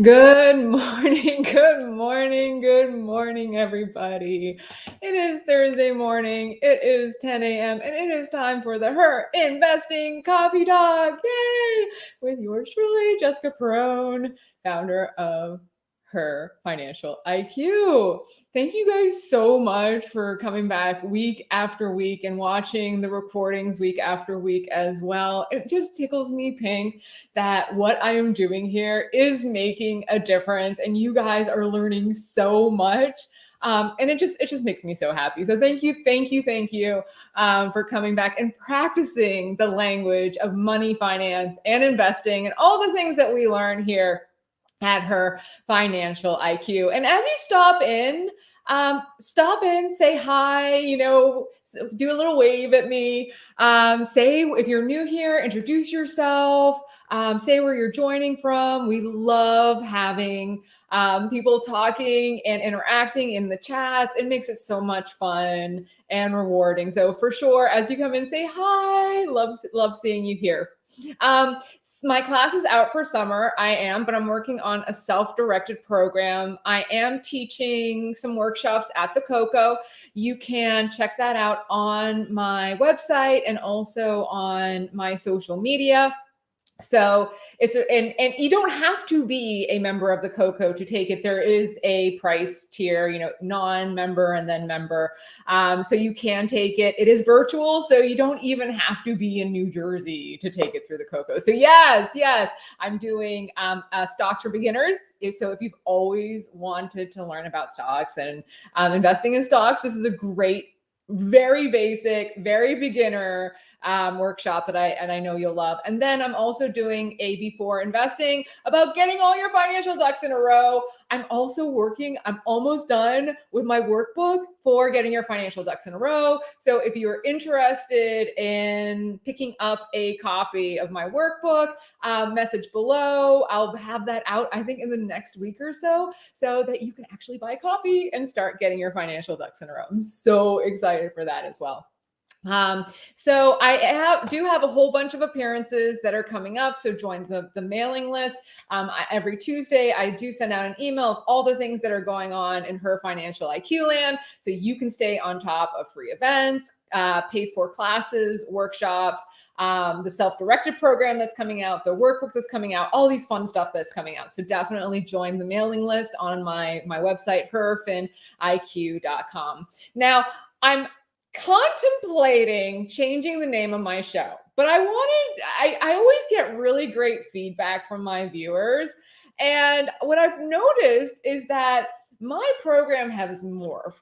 Good morning, good morning, good morning, everybody. It is Thursday morning. It is 10 a.m. and it is time for the Her Investing Coffee Talk. Yay! With yours truly, Jessica Perrone, founder of Her Financial IQ. Thank you guys so much for coming back week after week and watching the recordings week after week as well. It just tickles me pink that what I am doing here is making a difference, and you guys are learning so much. And it just makes me so happy. So thank you for coming back and practicing the language of money, finance, and investing, and all the things that we learn here at Her Financial IQ. And as you stop in, say hi, do a little wave at me. Say, if you're new here, introduce yourself, say where you're joining from. We love having people talking and interacting in the chats. It makes it so much fun and rewarding. So for sure, as you come in, say hi. Love seeing you here. My class is out for summer. But I'm working on a self-directed program. I am teaching some workshops at the Coco. You can check that out on my website and also on my social media. So and you don't have to be a member of the Coco to take it. There is a price tier, non-member and then member. So you can take it. It is virtual, so you don't even have to be in New Jersey to take it through the Coco. So yes, I'm doing stocks for beginners. So if you've always wanted to learn about stocks and investing in stocks, this is a great, very basic, very beginner workshop that I know you'll love. And then I'm also doing a before investing about getting all your financial ducks in a row. I'm almost done with my workbook for getting your financial ducks in a row. So if you're interested in picking up a copy of my workbook, message below. I'll have that out, I think, in the next week or so that you can actually buy a copy and start getting your financial ducks in a row. I'm so excited for that as well. So I do have a whole bunch of appearances that are coming up. So join the mailing list. Every Tuesday, I do send out an email of all the things that are going on in Her Financial IQ land. So you can stay on top of free events, paid for classes, workshops, the self-directed program that's coming out, the workbook that's coming out, all these fun stuff that's coming out. So definitely join the mailing list on my website, herfiniq.com. Now, I'm contemplating changing the name of my show, but I always get really great feedback from my viewers. And what I've noticed is that my program has morphed.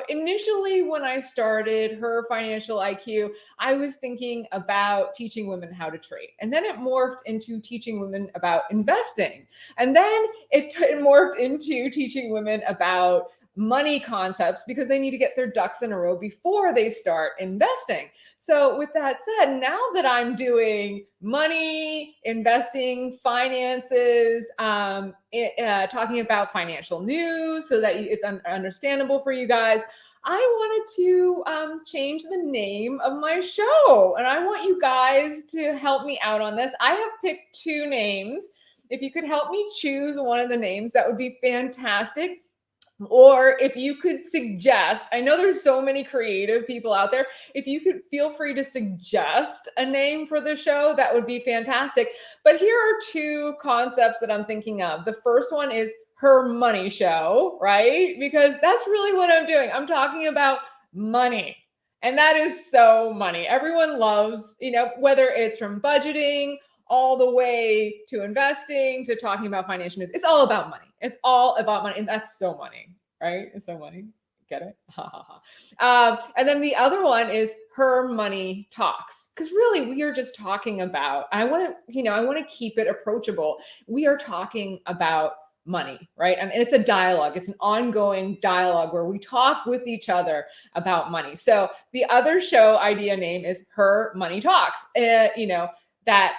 Initially when I started Her Financial IQ, I was thinking about teaching women how to trade. And then it morphed into teaching women about investing. And then it morphed into teaching women about money concepts because they need to get their ducks in a row before they start investing. So with that said, now that I'm doing money, investing, finances, talking about financial news so that it's understandable for you guys, I wanted to change the name of my show. And I want you guys to help me out on this. I have picked two names. If you could help me choose one of the names, that would be fantastic. Or if you could suggest, I know there's so many creative people out there. If you could feel free to suggest a name for the show, that would be fantastic. But here are two concepts that I'm thinking of. The first one is Her Money Show, right? Because that's really what I'm doing. I'm talking about money. And that is so money. Everyone loves, whether it's from budgeting all the way to investing, to talking about financial news. It's all about money. It's all about money. And that's so money, right? It's so money. Get it? Ha ha ha. And then the other one is Her Money Talks. Because really, we are just talking about, I want to keep it approachable. We are talking about money, right? And it's a dialogue. It's an ongoing dialogue where we talk with each other about money. So the other show idea name is Her Money Talks. That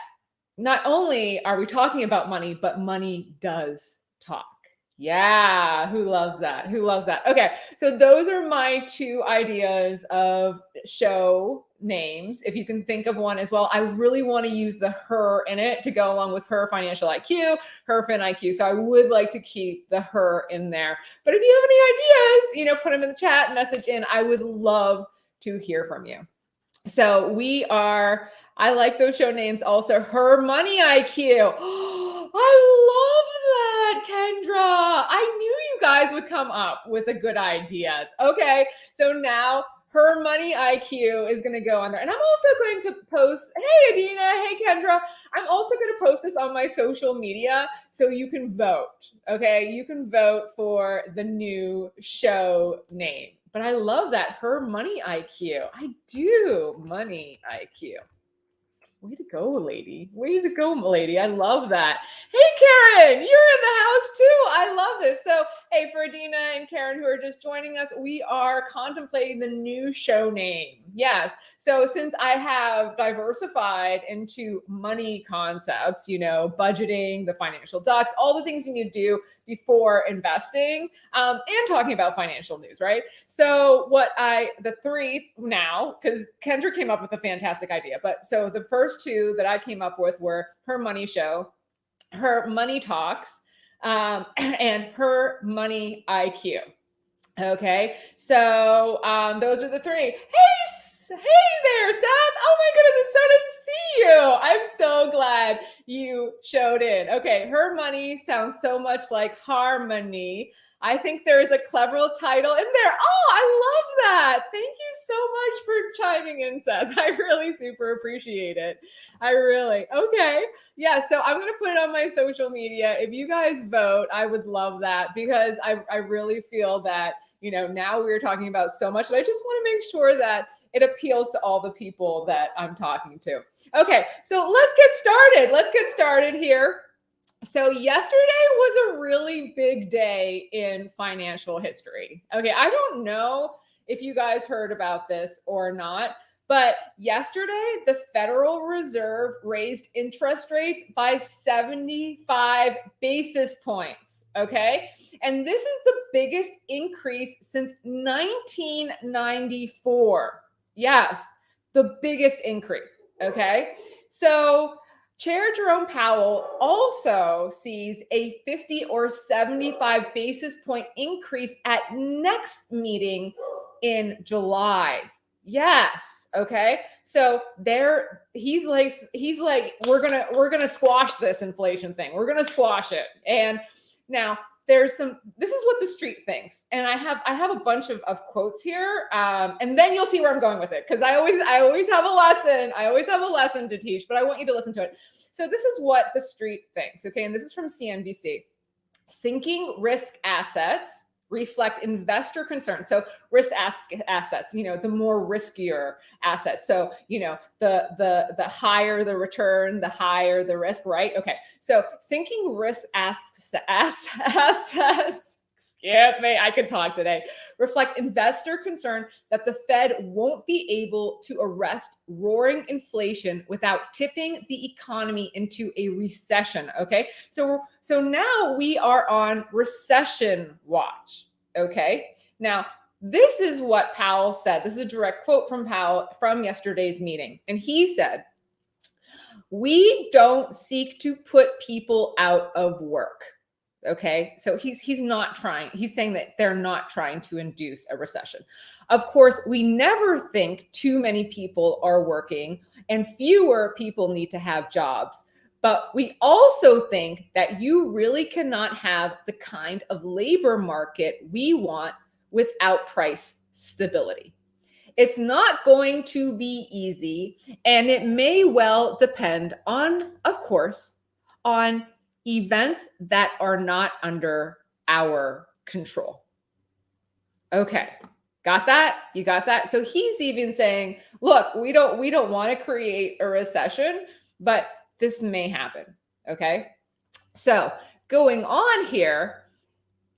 not only are we talking about money, but money does talk. Yeah, who loves that? Who loves that? Okay, so those are my two ideas of show names. If you can think of one as well, I really want to use the her in it to go along with her financial IQ, her fin IQ. So I would like to keep the her in there. But if you have any ideas, put them in the chat, message in. I would love to hear from you. So I like those show names also. Her money IQ. I love that, Kendra. I knew you guys would come up with a good ideas. Okay, so now her money IQ is going to go on there. And I'm also going to post, hey, Adina, hey, Kendra. I'm also going to post this on my social media so you can vote. Okay, you can vote for the new show name. But I love that, her money IQ. I do, money IQ. Way to go, lady. Way to go, lady. I love that. Hey, Karen, you're in the house too. I love this. So, hey, for Adina and Karen who are just joining us, we are contemplating the new show name. Yes. So, since I have diversified into money concepts, budgeting, the financial ducks, all the things you need to do before investing, and talking about financial news, right? So, the three now, because Kendra came up with a fantastic idea, but so the first two that I came up with were her money show, her money talks, and her money IQ. Okay, so those are the three. Hey there, Seth. Oh my goodness, it's so nice to see you. I'm so glad you showed in. Okay, her money sounds so much like harmony. I think there is a clever little title in there. Oh, I love that. Thank you so much for chiming in, Seth. I really super appreciate it. Okay. Yeah, so I'm going to put it on my social media. If you guys vote, I would love that because I really feel that, now we're talking about so much, but I just want to make sure that it appeals to all the people that I'm talking to. Okay, so let's get started. Let's get started here. So yesterday was a really big day in financial history. Okay, I don't know if you guys heard about this or not, but yesterday the Federal Reserve raised interest rates by 75 basis points. Okay, and this is the biggest increase since 1994. Yes, the biggest increase. Okay, so Chair Jerome Powell also sees a 50 or 75 basis point increase at next meeting in July. Yes. Okay. So he's like, we're gonna squash this inflation thing. We're gonna squash it. And now this is what the street thinks. And I have a bunch of quotes here. And then you'll see where I'm going with it. Cause I always have a lesson. I always have a lesson to teach, but I want you to listen to it. So this is what the street thinks. Okay. And this is from CNBC. Sinking risk assets reflect investor concerns. So risk assets, the more riskier assets. So, the higher the return, the higher the risk, right? Okay. So sinking risk assets, excuse me, I could talk today, reflect investor concern that the Fed won't be able to arrest roaring inflation without tipping the economy into a recession. Okay. So now we are on recession watch. Okay. Now, this is what Powell said. This is a direct quote from Powell from yesterday's meeting. And he said, "We don't seek to put people out of work." Okay. So he's saying that they're not trying to induce a recession. Of course, we never think too many people are working and fewer people need to have jobs. But we also think that you really cannot have the kind of labor market we want without price stability. It's not going to be easy, and it may well depend on, of course, on events that are not under our control. Okay. Got that? You got that? So he's even saying, look, we don't want to create a recession, but this may happen. Okay. So going on here,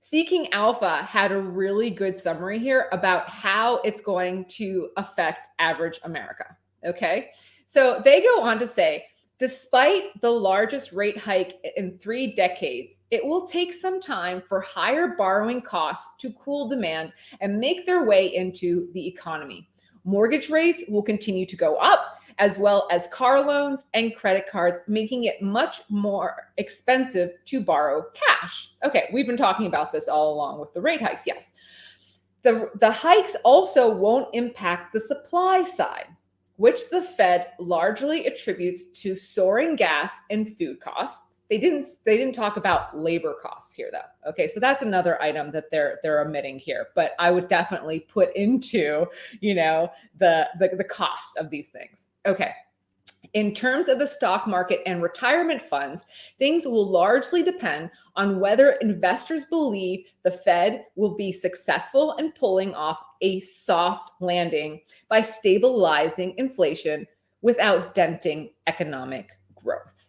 Seeking Alpha had a really good summary here about how it's going to affect average America. Okay. So they go on to say, Despite the largest rate hike in 3 decades, it will take some time for higher borrowing costs to cool demand and make their way into the economy. Mortgage rates will continue to go up, as well as car loans and credit cards, making it much more expensive to borrow cash. Okay, we've been talking about this all along with the rate hikes, yes. The hikes also won't impact the supply side, which the Fed largely attributes to soaring gas and food costs. They didn't talk about labor costs here though. Okay, so that's another item that they're omitting here. But I would definitely put into, the cost of these things. Okay. In terms of the stock market and retirement funds, things will largely depend on whether investors believe the Fed will be successful in pulling off a soft landing by stabilizing inflation without denting economic growth.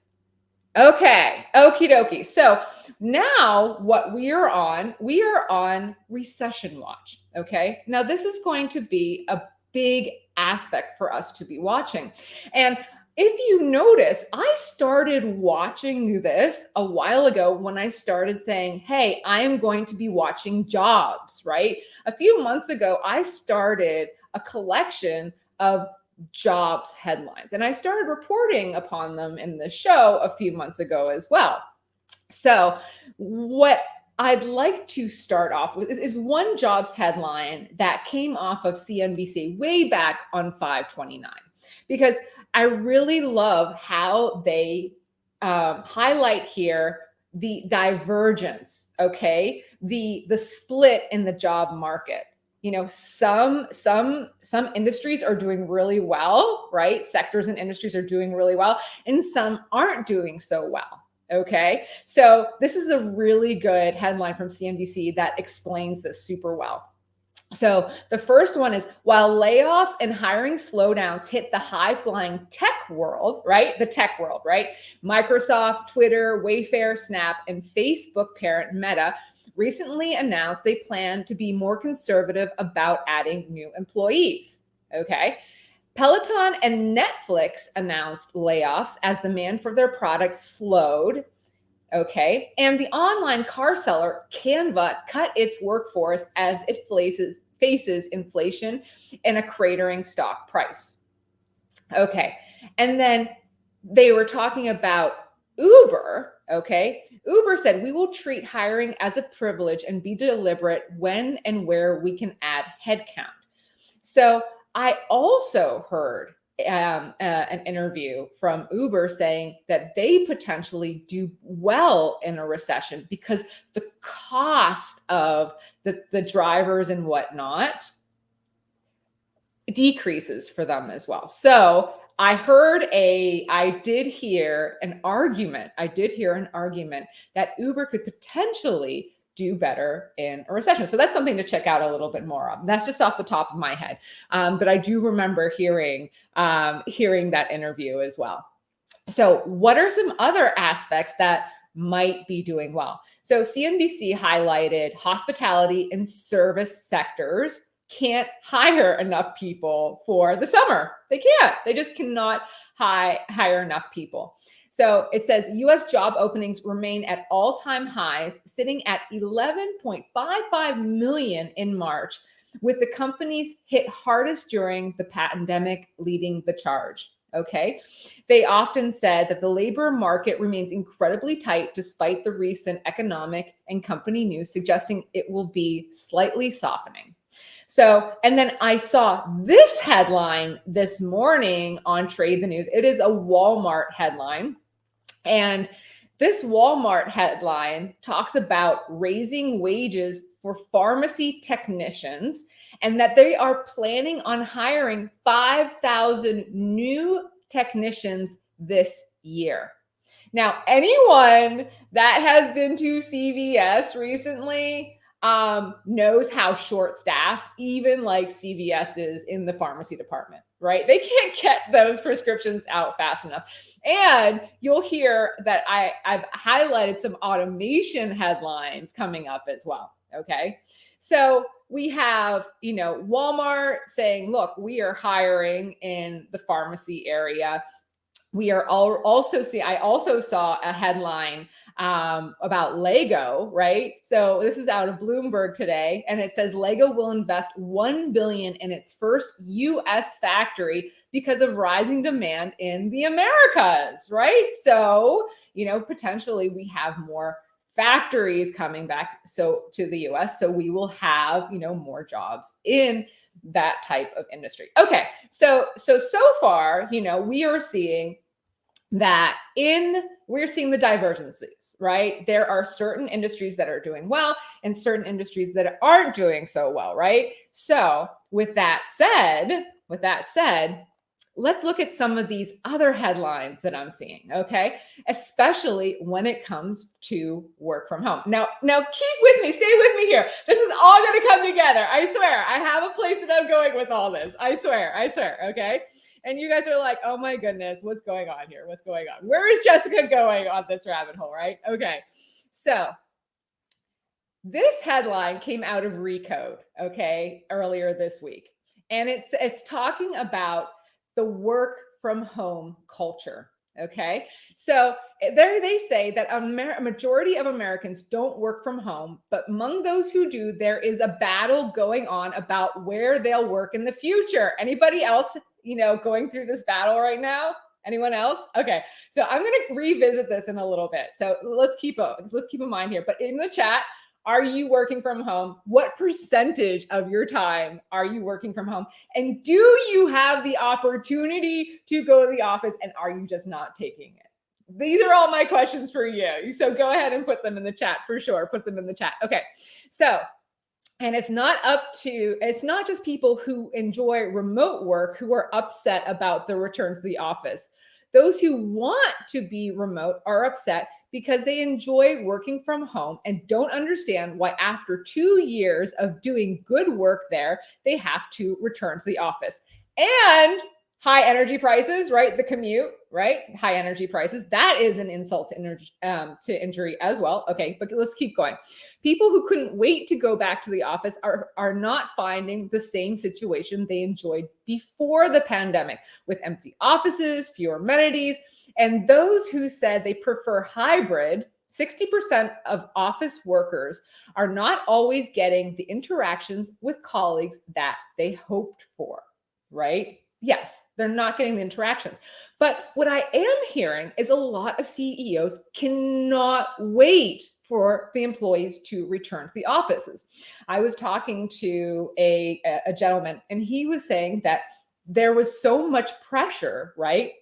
Okay, okie dokie. So now what we are on recession watch. Okay, now this is going to be a big aspect for us to be watching. And if you notice, I started watching this a while ago when I started saying, hey, I am going to be watching jobs, right? A few months ago, I started a collection of jobs headlines, and I started reporting upon them in the show a few months ago as well. So what I'd like to start off with is one jobs headline that came off of CNBC way back on 5/29, because I really love how they highlight here the divergence, okay? The split in the job market. Some industries are doing really well, right? Sectors and industries are doing really well, and some aren't doing so well. Okay, so this is a really good headline from CNBC that explains this super well. So the first one is, while layoffs and hiring slowdowns hit the high-flying tech world, right? The tech world, right? Microsoft, Twitter, Wayfair, Snap, and Facebook parent Meta recently announced they plan to be more conservative about adding new employees. Okay. Peloton and Netflix announced layoffs as demand for their products slowed. Okay. And the online car seller Canva cut its workforce as it faces inflation and a cratering stock price. Okay. And then they were talking about Uber. Okay. Uber said, we will treat hiring as a privilege and be deliberate when and where we can add headcount. So I also heard an interview from Uber saying that they potentially do well in a recession because the cost of the drivers and whatnot decreases for them as well. So I did hear an argument that Uber could potentially do better in a recession. So that's something to check out a little bit more of. That's just off the top of my head. But I do remember hearing that interview as well. So what are some other aspects that might be doing well? So CNBC highlighted hospitality and service sectors can't hire enough people for the summer. They can't. They just cannot hire enough people. So it says US job openings remain at all-time highs, sitting at 11.55 million in March, with the companies hit hardest during the pandemic leading the charge. Okay. They often said that the labor market remains incredibly tight despite the recent economic and company news suggesting it will be slightly softening. So, and then I saw this headline this morning on Trade the News. It is a Walmart headline. And this Walmart headline talks about raising wages for pharmacy technicians and that they are planning on hiring 5,000 new technicians this year. Now, anyone that has been to CVS recently knows how short-staffed even like CVS is in the pharmacy department, right? They can't get those prescriptions out fast enough. And you'll hear that I've highlighted some automation headlines coming up as well. Okay. So we have, Walmart saying, look, we are hiring in the pharmacy area. we are also see. I also saw a headline about Lego, right? So this is out of Bloomberg today, and it says Lego will invest $1 billion in its first U.S. factory because of rising demand in the Americas, right? So potentially we have more factories coming back to the US, so we will have more jobs in that type of industry. Okay, so far, we are seeing we're seeing the divergences, right? There are certain industries that are doing well and certain industries that aren't doing so well, right? So with that said, let's look at some of these other headlines that I'm seeing, okay? Especially when it comes to work from home. Now keep with me, stay with me here. This is all gonna come together. I swear, I have a place that I'm going with all this. I swear, okay? And you guys are like, oh my goodness, what's going on here? What's going on? Where is Jessica going on this rabbit hole, right? Okay, so this headline came out of Recode, okay, earlier this week. And it's talking about the work from home culture, okay? So there they say that a majority of Americans don't work from home, but among those who do, there is a battle going on about where they'll work in the future. Anybody else, going through this battle right now? Anyone else? Okay, so I'm going to revisit this in a little bit. So let's keep in mind here. But in the chat, are you working from home? What percentage of your time are you working from home? And do you have the opportunity to go to the office, and are you just not taking it? These are all my questions for you. So go ahead and put them in the chat for sure. Put them in the chat. Okay. So, and it's not just people who enjoy remote work who are upset about the return to the office. Those who want to be remote are upset because they enjoy working from home and don't understand why after 2 years of doing good work there, they have to return to the office. And high energy prices, right? The commute, right? High energy prices. That is an insult to injury as well. Okay, but let's keep going. People who couldn't wait to go back to the office are not finding the same situation they enjoyed before the pandemic, with empty offices, fewer amenities. And those who said they prefer hybrid, 60% of office workers are not always getting the interactions with colleagues that they hoped for, right? Yes, they're not getting the interactions. But what I am hearing is a lot of CEOs cannot wait for the employees to return to the offices. I was talking to a gentleman, and he was saying that there was so much pressure, right,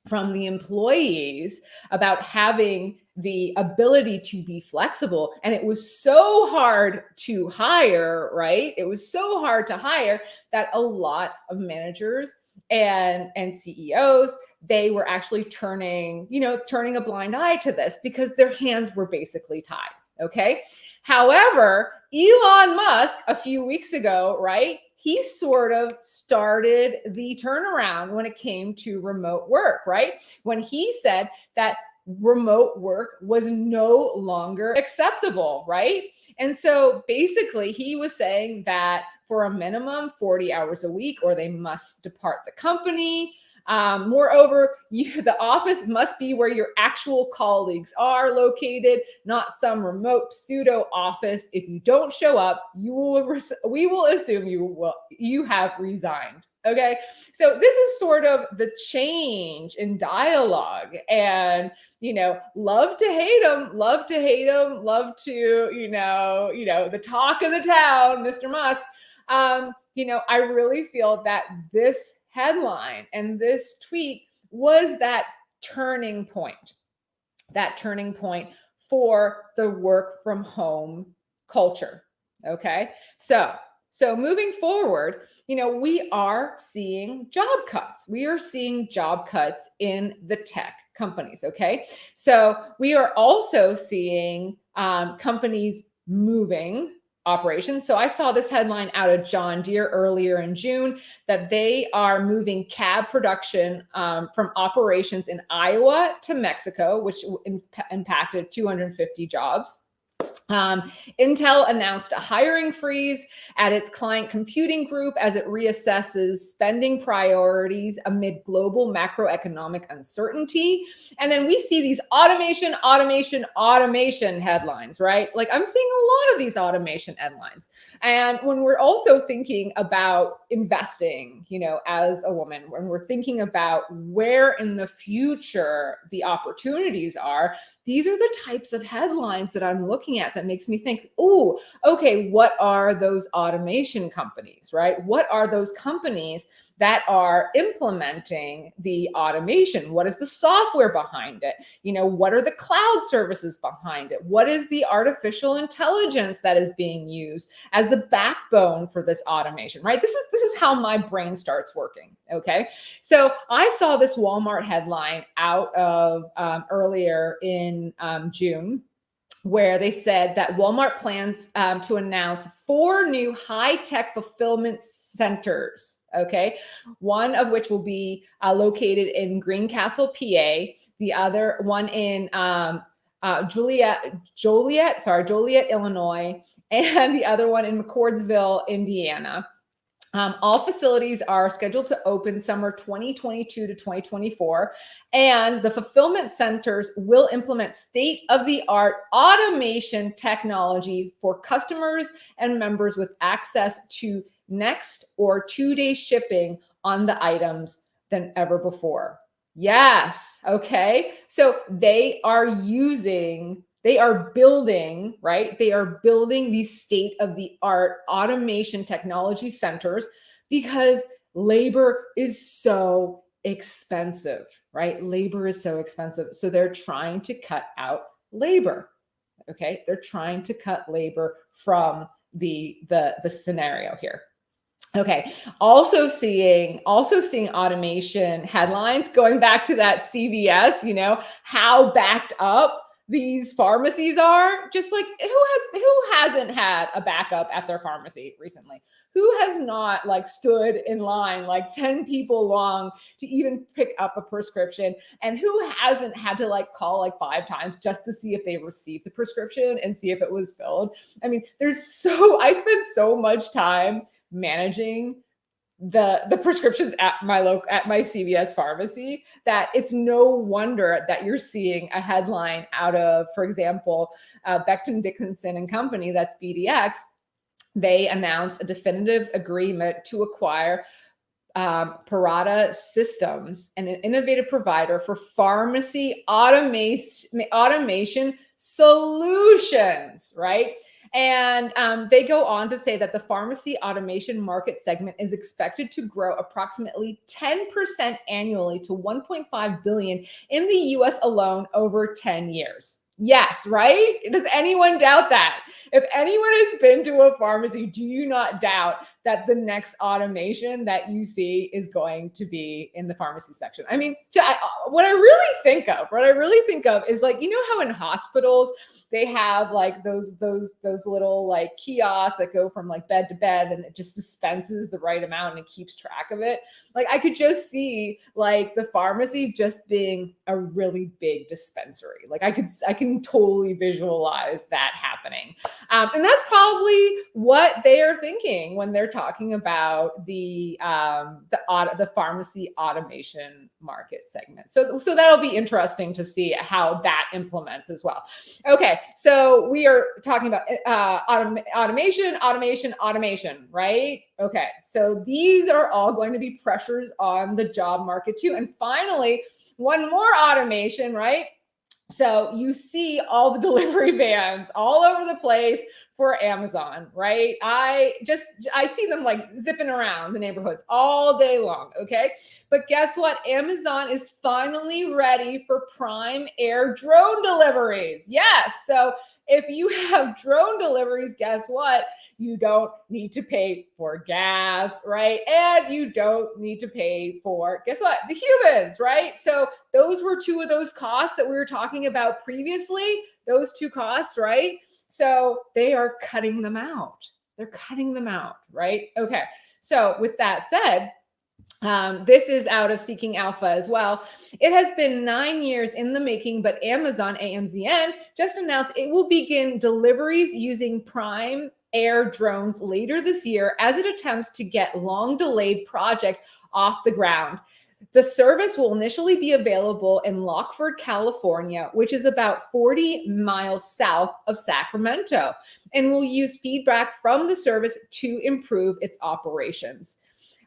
from the employees about having the ability to be flexible. And it was so hard to hire, right? It was so hard to hire that a lot of managers and CEOs, they were actually turning a blind eye to this because their hands were basically tied. Okay. However, Elon Musk a few weeks ago, right? He sort of started the turnaround when it came to remote work, right? When he said that remote work was no longer acceptable, right? And so basically he was saying that for a minimum 40 hours a week, or they must depart the company. Moreover, the office must be where your actual colleagues are located, not some remote pseudo office. If you don't show up, we will assume you have resigned. Okay, so this is sort of the change in dialogue, and love to hate him, love to the talk of the town, Mr. Musk. I really feel that this headline and this tweet was that turning point for the work from home culture. Okay. So moving forward, we are seeing job cuts. We are seeing job cuts in the tech companies. Okay. So we are also seeing companies moving operations. So I saw this headline out of John Deere earlier in June that they are moving cab production from operations in Iowa to Mexico, which impacted 250 jobs. Intel announced a hiring freeze at its client computing group as it reassesses spending priorities amid global macroeconomic uncertainty. And then we see these automation headlines, right? Like I'm seeing a lot of these automation headlines. And when we're also thinking about investing, as a woman, when we're thinking about where in the future the opportunities are, these are the types of headlines that I'm looking at that makes me think, oh, okay, what are those automation companies, right? What are those companies that are implementing the automation? What is the software behind it? What are the cloud services behind it? What is the artificial intelligence that is being used as the backbone for this automation, right? This is how my brain starts working, okay? So I saw this Walmart headline out of earlier in June, where they said that Walmart plans to announce 4 new high-tech fulfillment centers. Okay, one of which will be located in Greencastle, PA. The other one in Joliet, Illinois, and the other one in McCordsville, Indiana. All facilities are scheduled to open summer 2022 to 2024, and the fulfillment centers will implement state-of-the-art automation technology for customers and members with access to next or 2-day shipping on the items than ever before. Yes, okay. So they are building, right? They are building these state-of-the-art automation technology centers because labor is so expensive, right? Labor is so expensive. So they're trying to cut out labor. Okay. They're trying to cut labor from the scenario here. Okay. Also seeing automation headlines, going back to that CVS, how backed up these pharmacies are. Just like who hasn't had a backup at their pharmacy recently? Who has not stood in line 10 people long to even pick up a prescription? And who hasn't had to call 5 times just to see if they received the prescription and see if it was filled? I mean, I spend so much time managing the prescriptions at my CVS pharmacy that it's no wonder that you're seeing a headline out of, for example, Becton Dickinson and Company, that's BDX. They announced a definitive agreement to acquire Perrone Systems, and an innovative provider for pharmacy automation solutions, right? And they go on to say that the pharmacy automation market segment is expected to grow approximately 10% annually to 1.5 billion in the US alone over 10 years. Yes, right? Does anyone doubt that? If anyone has been to a pharmacy, do you not doubt that the next automation that you see is going to be in the pharmacy section? I mean, what I really think of is how in hospitals they have those little kiosks that go from bed to bed, and it just dispenses the right amount and it keeps track of it. I could just see the pharmacy just being a really big dispensary. I can totally visualize that happening. And that's probably what they are thinking when they're talking about the pharmacy automation market segment. So that'll be interesting to see how that implements as well. Okay, so we are talking about automation, right? Okay, so these are all going to be pressures on the job market too. And finally, one more automation, right? So you see all the delivery vans all over the place for Amazon, right? I see them zipping around the neighborhoods all day long, okay? But guess what? Amazon is finally ready for Prime Air drone deliveries. Yes, so if you have drone deliveries, guess what? You don't need to pay for gas, right? And you don't need to pay for, guess what? The humans, right? So those were 2 of those costs that we were talking about previously, those 2 costs, right? So they are cutting them out. They're cutting them out, right? Okay. So with that said, This is out of Seeking Alpha as well. It has been 9 years in the making, but Amazon, AMZN, just announced it will begin deliveries using Prime Air drones later this year as it attempts to get long delayed project off the ground. The service will initially be available in Lockford, California, which is about 40 miles south of Sacramento, and will use feedback from the service to improve its operations.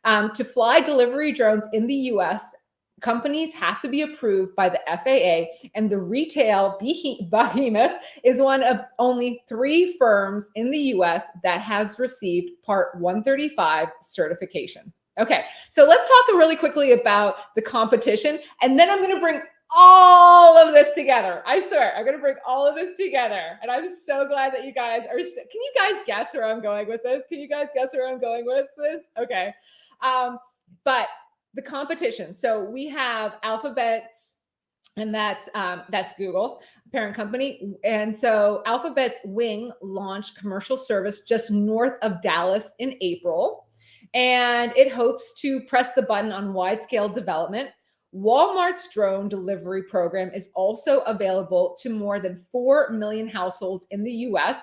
To fly delivery drones in the US, companies have to be approved by the FAA, and the retail behemoth is one of only 3 firms in the US that has received Part 135 certification. Okay, so let's talk really quickly about the competition, and then I'm going to bring all of this together. I swear, I'm going to bring all of this together. And I'm so glad that you guys are, can you guys guess where I'm going with this? Can you guys guess where I'm going with this? Okay. But the competition. So we have Alphabet's, and that's Google, parent company. And so Alphabet's Wing launched commercial service just north of Dallas in April. And it hopes to press the button on wide-scale development. Walmart's drone delivery program is also available to more than 4 million households in the US.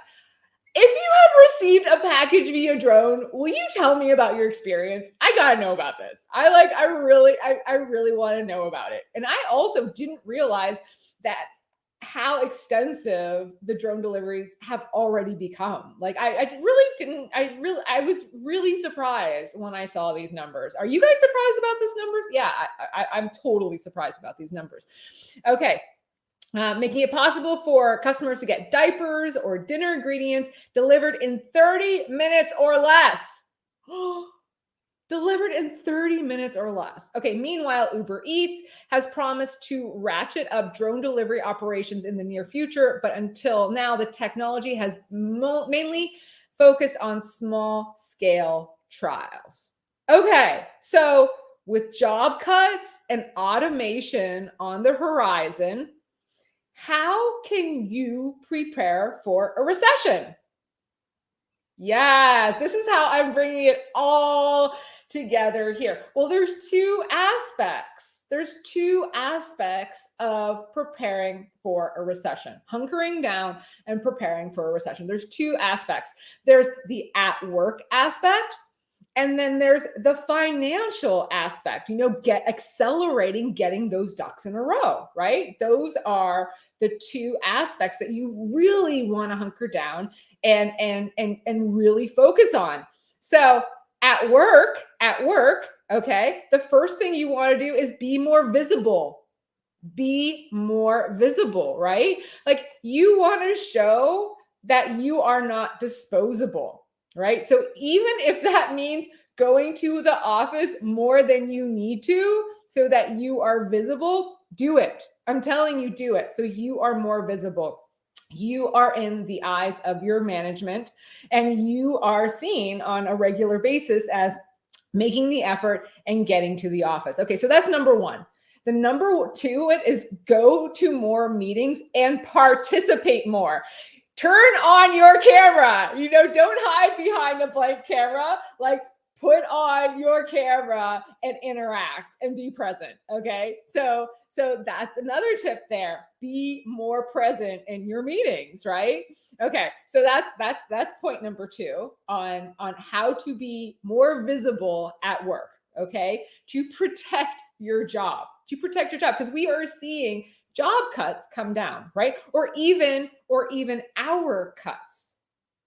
If you have received a package via drone, will you tell me about your experience? I gotta know about this. I really want to know about it. And I also didn't realize that how extensive the drone deliveries have already become. Like I was really surprised when I saw these numbers. Are you guys surprised about these numbers? Yeah, I'm totally surprised about these numbers. Okay. Making it possible for customers to get diapers or dinner ingredients delivered in 30 minutes or less. Delivered in 30 minutes or less. Okay, meanwhile, Uber Eats has promised to ratchet up drone delivery operations in the near future, but until now, the technology has mainly focused on small scale trials. Okay, so with job cuts and automation on the horizon, how can you prepare for a recession? Yes, this is how I'm bringing it all together here. Well, there's 2 aspects. There's 2 aspects of preparing for a recession, hunkering down and preparing for a recession. There's 2 aspects. There's the at work aspect, and then there's the financial aspect, accelerating getting those ducks in a row, right? Those are the 2 aspects that you really want to hunker down and really focus on. So at work, okay, the first thing you want to do is be more visible. Be more visible, right? Like you want to show that you are not disposable, right? So even if that means going to the office more than you need to so that you are visible, do it. I'm telling you, do it. So you are more visible. You are in the eyes of your management and you are seen on a regular basis as making the effort and getting to the office. Okay, so that's number 1. The number 2 is go to more meetings and participate more. Turn on your camera. Don't hide behind a blank camera. Like put on your camera and interact and be present. Okay. So that's another tip there. Be more present in your meetings, right? Okay. So that's point number 2 on how to be more visible at work. Okay. To protect your job, because we are seeing job cuts come down, right? Or even hour cuts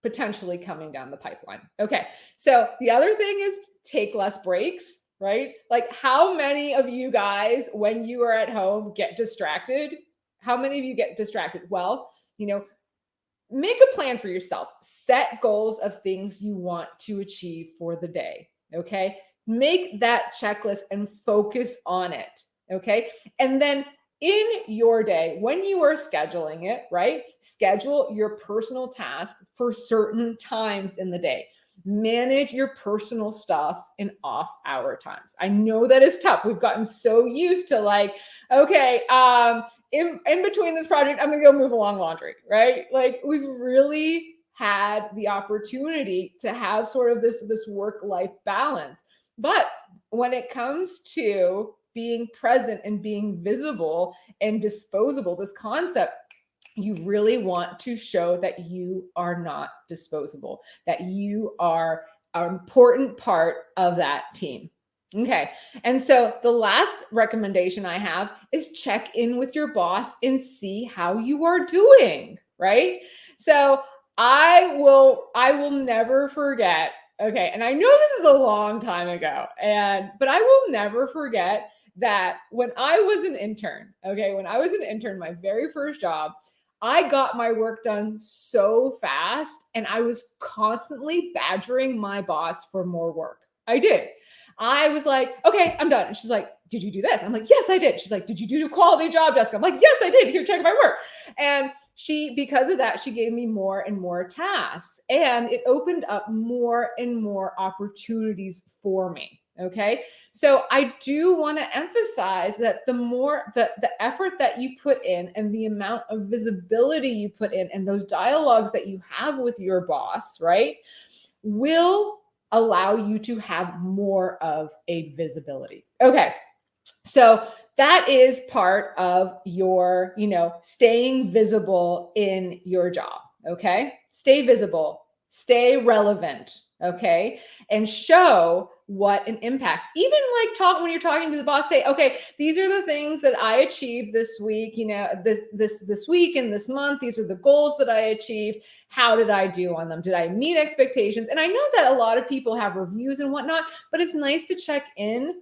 potentially coming down the pipeline. Okay. So the other thing is take less breaks, right? Like how many of you guys, when you are at home, get distracted? How many of you get distracted? Well, make a plan for yourself. Set goals of things you want to achieve for the day. Okay. Make that checklist and focus on it. Okay. And then in your day, when you are scheduling it, right? Schedule your personal tasks for certain times in the day. Manage your personal stuff in off-hour times. I know that is tough. We've gotten so used to like, okay, in between this project, I'm gonna go move along laundry, right? Like we've really had the opportunity to have sort of this work-life balance. But when it comes to being present and being visible and disposable, this concept, you really want to show that you are not disposable, that you are an important part of that team. Okay. And so the last recommendation I have is check in with your boss and see how you are doing, right? So I will never forget. Okay, and I know this is a long time ago, but I will never forget that when I was an intern, okay, when I was an intern, my very first job, I got my work done so fast and I was constantly badgering my boss for more work. I did. I was like, okay, I'm done. And she's like, did you do this? I'm like, yes, I did. She's like, did you do a quality job, Jessica? I'm like, yes, I did. Here, check my work. And because of that, she gave me more and more tasks, and it opened up more and more opportunities for me. Okay. So I do want to emphasize that the effort that you put in and the amount of visibility you put in and those dialogues that you have with your boss, right, will allow you to have more of a visibility. Okay. So that is part of your, staying visible in your job. Okay. Stay visible, stay relevant. Okay. And show what an impact, even like when you're talking to the boss, say, okay, these are the things that I achieved this week, this week and this month, these are the goals that I achieved. How did I do on them? Did I meet expectations? And I know that a lot of people have reviews and whatnot, but it's nice to check in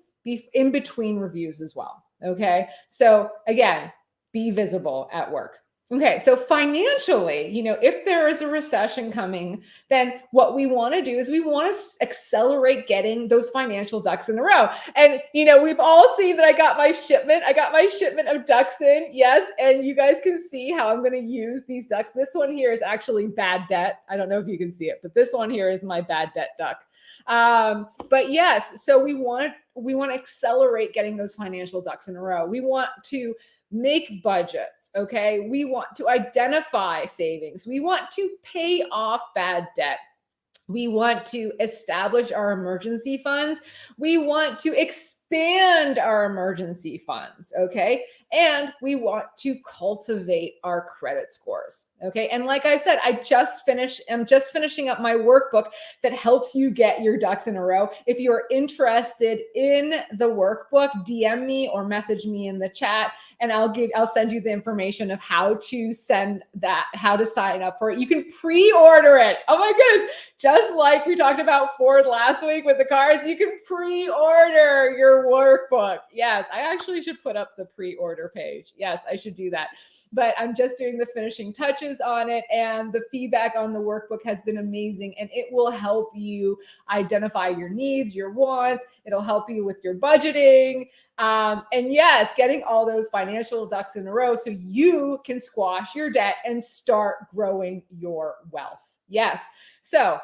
between reviews as well. Okay. So again, be visible at work. Okay. So financially, if there is a recession coming, then what we want to do is we want to accelerate getting those financial ducks in a row. And, we've all seen that I got my shipment of ducks in. Yes. And you guys can see how I'm going to use these ducks. This one here is actually bad debt. I don't know if you can see it, but this one here is my bad debt duck. But yes, so we want to accelerate getting those financial ducks in a row. We want to make budgets. Okay. We want to identify savings. We want to pay off bad debt. We want to establish our emergency funds. We want to expand our emergency funds. Okay. And we want to cultivate our credit scores. Okay. And like I said, I'm just finishing up my workbook that helps you get your ducks in a row. If you're interested in the workbook, DM me or message me in the chat, and I'll send you the information of how to sign up for it. You can pre-order it. Oh my goodness. Just like we talked about Ford last week with the cars, you can pre-order your workbook. Yes, I actually should put up the pre-order page. Yes, I should do that. But I'm just doing the finishing touches on it, and the feedback on the workbook has been amazing, and it will help you identify your needs, your wants. It'll help you with your budgeting. And yes, getting all those financial ducks in a row so you can squash your debt and start growing your wealth. Yes. So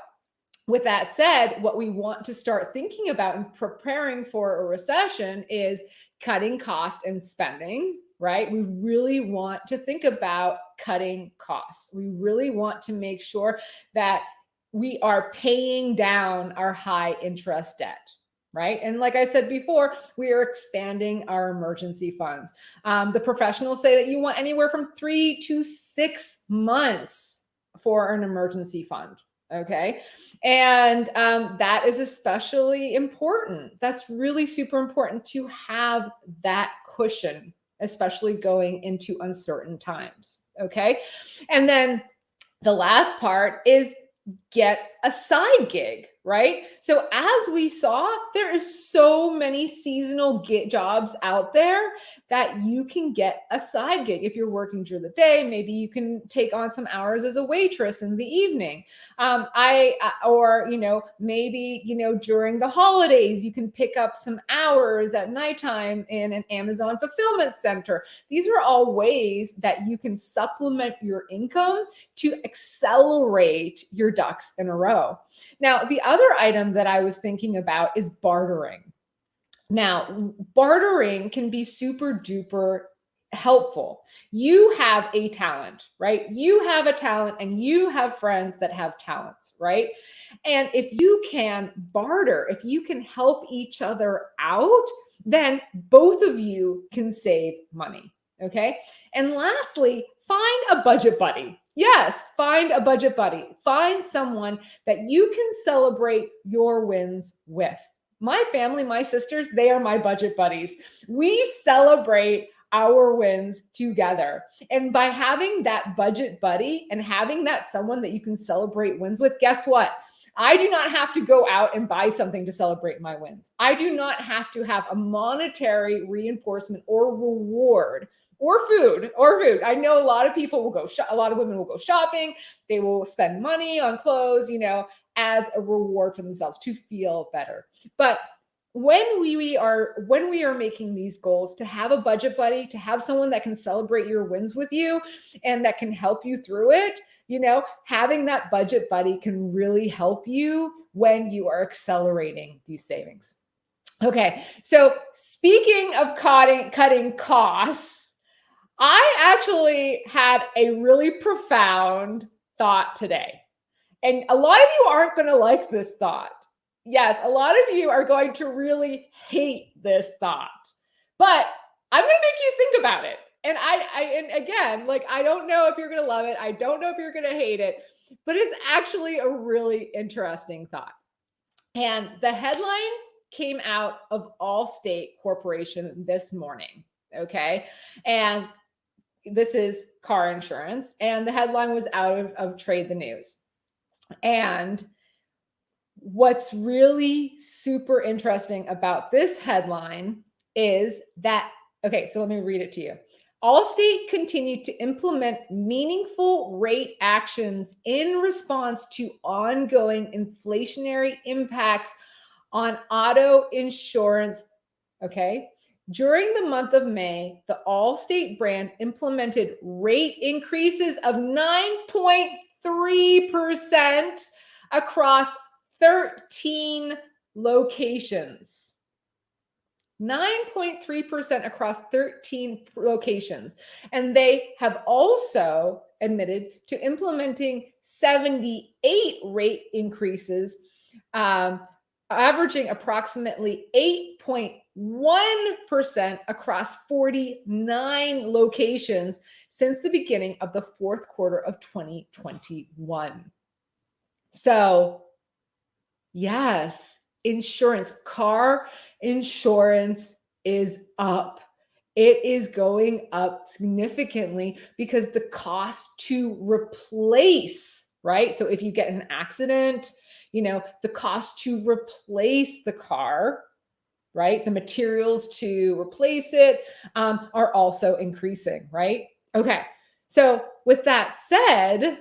with that said, what we want to start thinking about and preparing for a recession is cutting cost and spending, right? We really want to think about cutting costs. We really want to make sure that we are paying down our high interest debt. Right. And like I said before, we are expanding our emergency funds. The professionals say that you want anywhere from 3 to 6 months for an emergency fund. Okay. And that is especially important. That's really super important to have that cushion, especially going into uncertain times. Okay. And then the last part is get a side gig, right? So as we saw, there is so many seasonal jobs out there that you can get a side gig. If you're working during the day, maybe you can take on some hours as a waitress in the evening. Maybe, during the holidays, you can pick up some hours at nighttime in an Amazon fulfillment center. These are all ways that you can supplement your income to accelerate your ducks in a row. Now, the other item that I was thinking about is bartering. Now, bartering can be super duper helpful. You have a talent, right? You have a talent and you have friends that have talents, right? And if you can barter, if you can help each other out, then both of you can save money. Okay. And lastly, find a budget buddy. Yes, find a budget buddy. Find someone that you can celebrate your wins with. My family, my sisters, they are my budget buddies. We celebrate our wins together. And by having that budget buddy and having that someone that you can celebrate wins with, guess what? I do not have to go out and buy something to celebrate my wins. I do not have to have a monetary reinforcement or reward or food. I know a lot of people will go, a lot of women will go shopping. They will spend money on clothes, as a reward for themselves to feel better. But when we are making these goals, to have a budget buddy, to have someone that can celebrate your wins with you and that can help you through it, having that budget buddy can really help you when you are accelerating these savings. Okay, so speaking of cutting costs, I actually had a really profound thought today. And a lot of you aren't going to like this thought. Yes, a lot of you are going to really hate this thought, but I'm going to make you think about it. And and again, I don't know if you're going to love it. I don't know if you're going to hate it, but it's actually a really interesting thought. And the headline came out of Allstate Corporation this morning. Okay. And this is car insurance. And the headline was out of Trade the News. And what's really super interesting about this headline is that, okay, so let me read it to you. Allstate continued to implement meaningful rate actions in response to ongoing inflationary impacts on auto insurance. Okay. During the month of May, the Allstate brand implemented rate increases of 9.3% across 13 locations. 9.3% across 13 locations. And they have also admitted to implementing 78 rate increases, averaging approximately 8.1% across 49 locations since the beginning of the fourth quarter of 2021. So, yes, car insurance is up. It is going up significantly because the cost to replace, right? So if you get an accident, the cost to replace the car, right? The materials to replace it are also increasing, right? Okay. So with that said,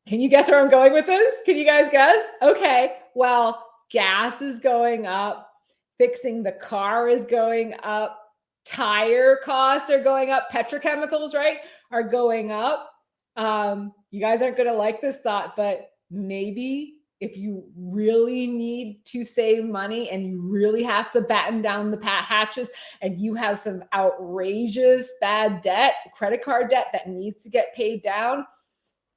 can you guess where I'm going with this? Can you guys guess? Okay. Well, gas is going up. Fixing the car is going up. Tire costs are going up. Petrochemicals, right, are going up. You guys aren't going to like this thought, but maybe if you really need to save money and you really have to batten down the hatches and you have some outrageous bad debt, credit card debt that needs to get paid down,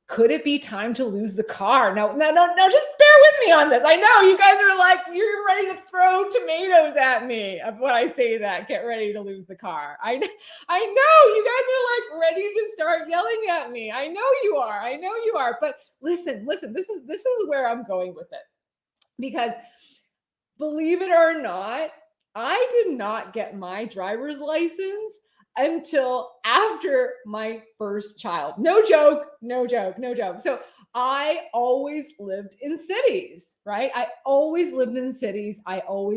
could it be time to lose the car? No, just bear with me on this. I know you guys are like, you're ready to throw tomatoes at me when I say that. Get ready to lose the car. I know you guys are like ready to start yelling at me. I know you are. But listen, this is where I'm going with it. Because believe it or not, I did not get my driver's license until after my first child. No joke. So I always lived in cities, right? I always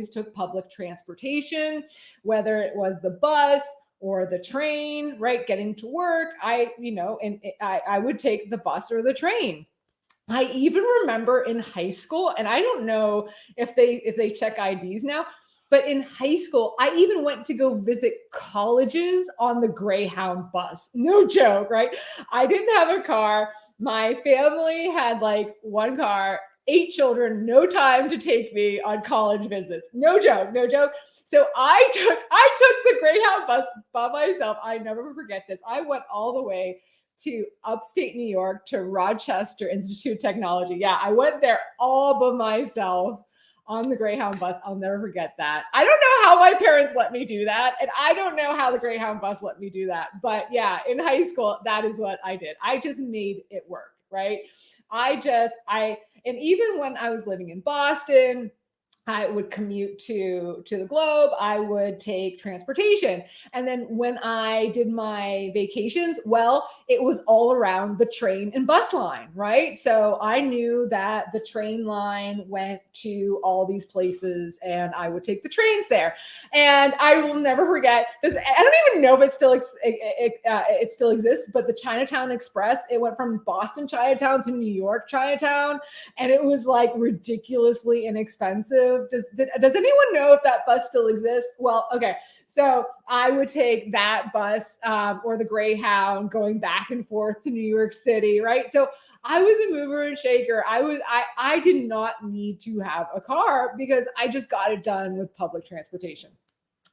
took public transportation, whether it was the bus or the train, right? Getting to work, I would take the bus or the train. I even remember in high school, and I don't know if they check IDs now, but in high school, I even went to go visit colleges on the Greyhound bus. No joke, right? I didn't have a car. My family had like one car. 8 children, no time to take me on college visits. No joke, no joke. So I took the Greyhound bus by myself. I never forget this. I went all the way to upstate New York to Rochester Institute of Technology. Yeah, I went there all by myself on the Greyhound bus. I'll never forget that. I don't know how my parents let me do that. And I don't know how the Greyhound bus let me do that. But yeah, in high school, that is what I did. I just made it work, right? And even when I was living in Boston, I would commute to the Globe. I would take transportation. And then when I did my vacations, well, it was all around the train and bus line, right? So I knew that the train line went to all these places and I would take the trains there. And I will never forget this. I don't even know if it still exists, but the Chinatown Express, it went from Boston Chinatown to New York Chinatown. And it was like ridiculously inexpensive. Does anyone know if that bus still exists? Well, okay. So I would take that bus or the Greyhound going back and forth to New York City, right? So I was a mover and shaker. I did not need to have a car because I just got it done with public transportation.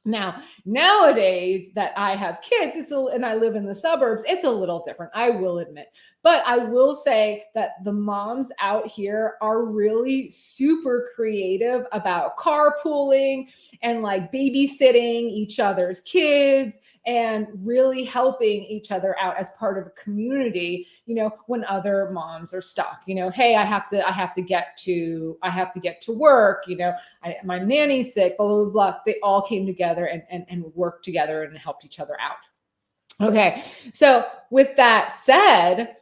Now, nowadays that I have kids, and I live in the suburbs, it's a little different, I will admit. But I will say that the moms out here are really super creative about carpooling and like babysitting each other's kids and really helping each other out as part of a community, when other moms are stuck. Hey, I have to get to work, my nanny's sick, blah, blah, blah. They all came together and worked together and helped each other out. Okay. So with that said,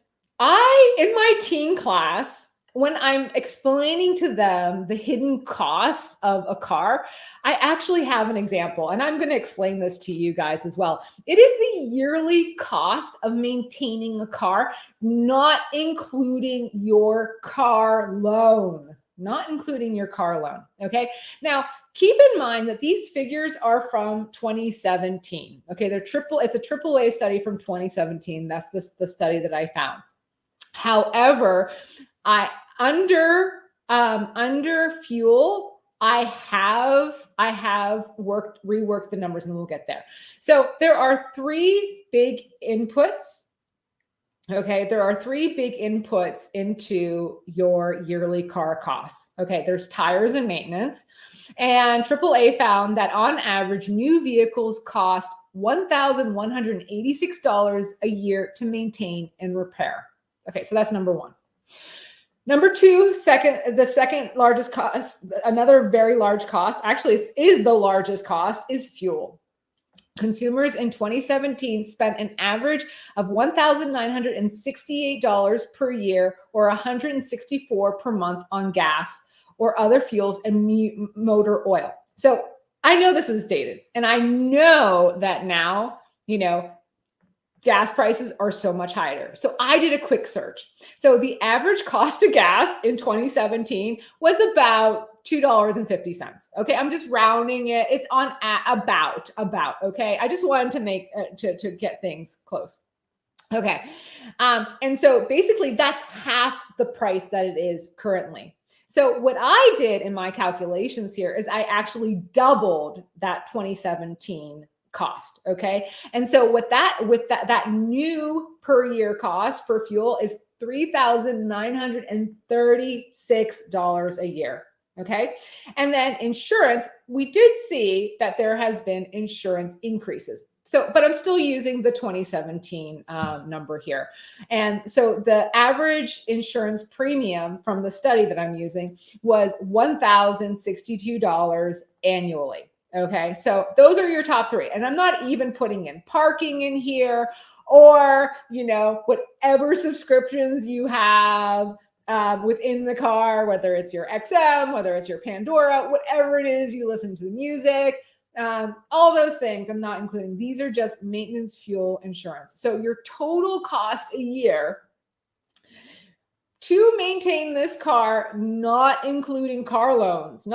in my teen class, when I'm explaining to them the hidden costs of a car, I actually have an example, and I'm going to explain this to you guys as well. It is the yearly cost of maintaining a car, not including your car loan. Not including your car loan. Okay. Now, keep in mind that these figures are from 2017. Okay. It's a AAA study from 2017. That's the study that I found. However, under fuel, I have reworked the numbers and we'll get there. So there are 3 big inputs. Okay, there are 3 big inputs into your yearly car costs. Okay, there's tires and maintenance. And AAA found that on average, new vehicles cost $1,186 a year to maintain and repair. Okay, so that's number 1. Number 2, the second largest cost, another very large cost, actually is the largest cost, is fuel. Consumers in 2017 spent an average of $1,968 per year or $164 per month on gas or other fuels and motor oil. So I know this is dated, and I know that now, gas prices are so much higher. So I did a quick search. So the average cost of gas in 2017 was about $2.50. Okay. I'm just rounding it. It's on about, okay. I just wanted to make, to get things close. Okay. And so basically that's half the price that it is currently. So what I did in my calculations here is I actually doubled that 2017 cost. Okay. And so with that new per year cost for fuel is $3,936 a year. Okay. And then insurance, we did see that there has been insurance increases. So, but I'm still using the 2017 number here. And so the average insurance premium from the study that I'm using was $1,062 annually. Okay. So those are your top 3. And I'm not even putting in parking in here or, whatever subscriptions you have within the car, whether it's your XM, whether it's your Pandora, whatever it is, you listen to the music, all those things I'm not including. These are just maintenance, fuel, insurance. So your total cost a year to maintain this car, not including car loans, is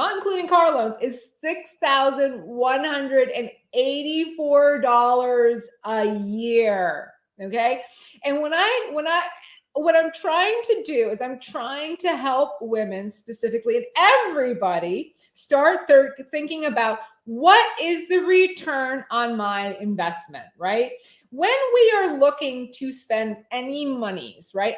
$6,184 a year. Okay. And when I what I'm trying to do is I'm trying to help women specifically, and everybody start thinking about what is the return on my investment, right? When we are looking to spend any monies, right?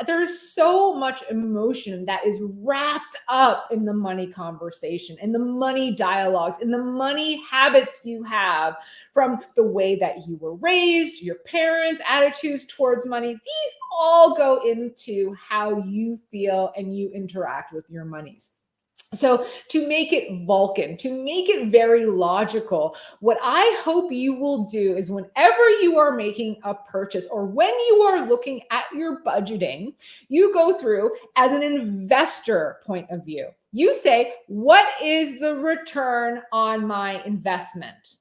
There's so much emotion that is wrapped up in the money conversation, in the money dialogues, in the money habits you have from the way that you were raised, your parents' attitudes towards money. These all go into how you feel and you interact with your monies. So to make it Vulcan, to make it very logical, what I hope you will do is whenever you are making a purchase or when you are looking at your budgeting, you go through as an investor point of view. You say, what is the return on my investment?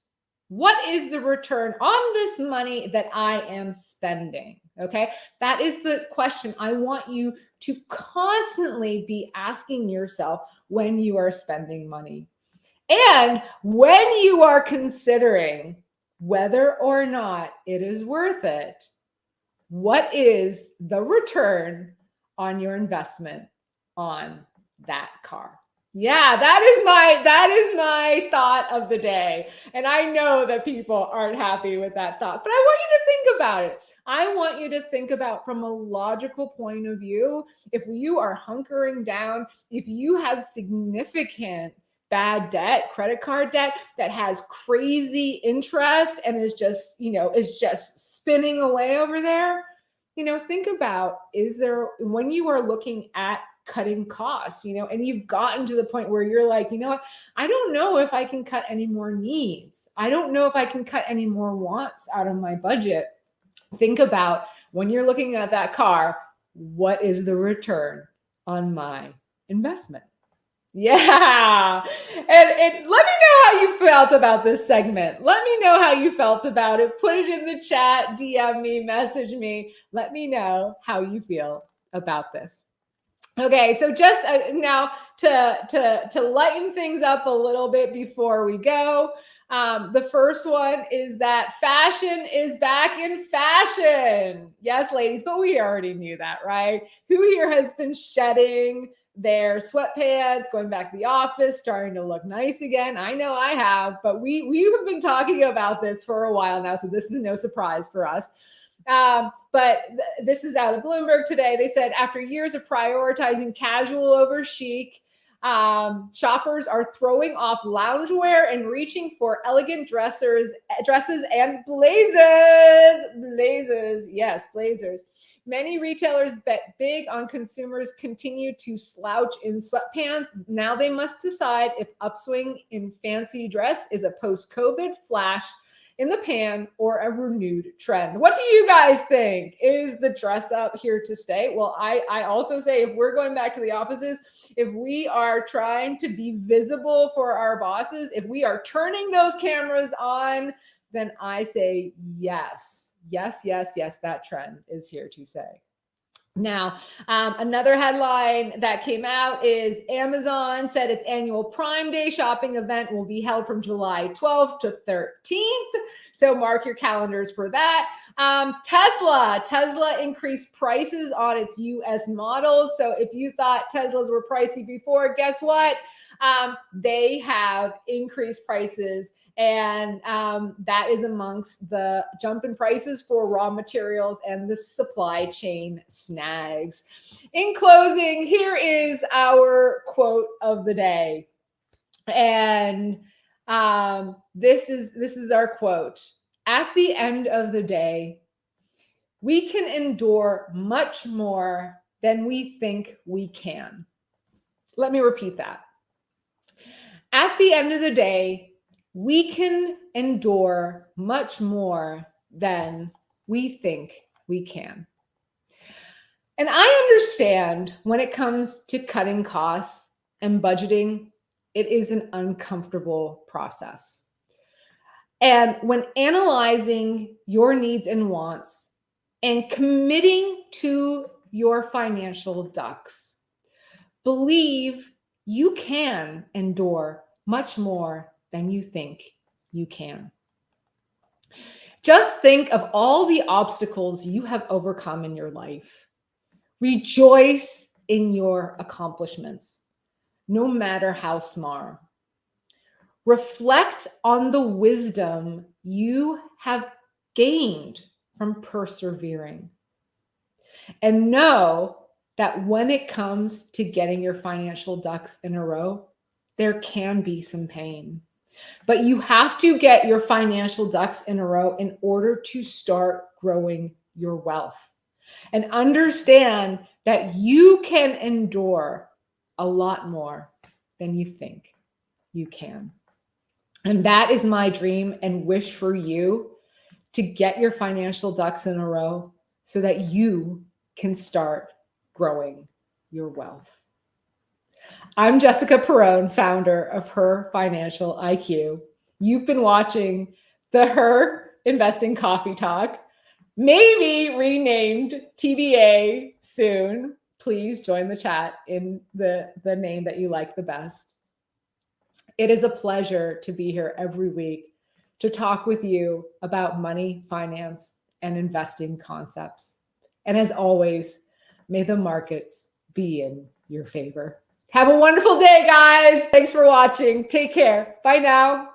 What is the return on this money that I am spending? Okay, that is the question I want you to constantly be asking yourself when you are spending money. And when you are considering whether or not it is worth it, what is the return on your investment on that car? Yeah, that is my thought of the day. And I know that people aren't happy with that thought, but I want you to think about it. I want you to think about from a logical point of view, if you are hunkering down, if you have significant bad debt, credit card debt that has crazy interest and is just spinning away over there, think about, when you are looking at cutting costs, and you've gotten to the point where you're like, what, I don't know if I can cut any more needs. I don't know if I can cut any more wants out of my budget. Think about when you're looking at that car, what is the return on my investment? Yeah. And let me know how you felt about this segment. Let me know how you felt about it. Put it in the chat, DM me, message me. Let me know how you feel about this. Okay, so just now to lighten things up a little bit before we go, the first one is that fashion is back in fashion. Yes, ladies, but we already knew that, right? Who here has been shedding their sweatpants, going back to the office, starting to look nice again? I know I have, but we have been talking about this for a while now, so this is no surprise for us. But this is out of Bloomberg today. They said after years of prioritizing casual over chic, shoppers are throwing off loungewear and reaching for elegant dresses and blazers. Yes, blazers. Many retailers bet big on consumers continue to slouch in sweatpants. Now they must decide if upswing in fancy dress is a post-COVID flash in the pan or a renewed trend. What do you guys think? Is the dress up here to stay? Well, I also say if we're going back to the offices, if we are trying to be visible for our bosses, if we are turning those cameras on, then I say yes. Yes, that trend is here to stay. Now, another headline that came out is Amazon said its annual Prime Day shopping event will be held from July 12th to 13th. So mark your calendars for that. Tesla increased prices on its US models. So if you thought Teslas were pricey before, guess what? They have increased prices, and that is amongst the jump in prices for raw materials and the supply chain snags. In closing, here is our quote of the day. And this is our quote. At the end of the day, we can endure much more than we think we can. Let me repeat that. At the end of the day, we can endure much more than we think we can. And I understand when it comes to cutting costs and budgeting, it is an uncomfortable process. And when analyzing your needs and wants and committing to your financial ducks, believe you can endure much more than you think you can. Just think of all the obstacles you have overcome in your life. Rejoice in your accomplishments, no matter how small. Reflect on the wisdom you have gained from persevering. And know that when it comes to getting your financial ducks in a row, there can be some pain. But you have to get your financial ducks in a row in order to start growing your wealth. And understand that you can endure a lot more than you think you can. And that is my dream and wish for you, to get your financial ducks in a row so that you can start growing your wealth. I'm Jessica Perrone, founder of Her Financial IQ. You've been watching the Her Investing Coffee Talk, maybe renamed TBA soon. Please join the chat in the name that you like the best. It is a pleasure to be here every week to talk with you about money, finance, and investing concepts. And as always, may the markets be in your favor. Have a wonderful day, guys. Thanks for watching. Take care. Bye now.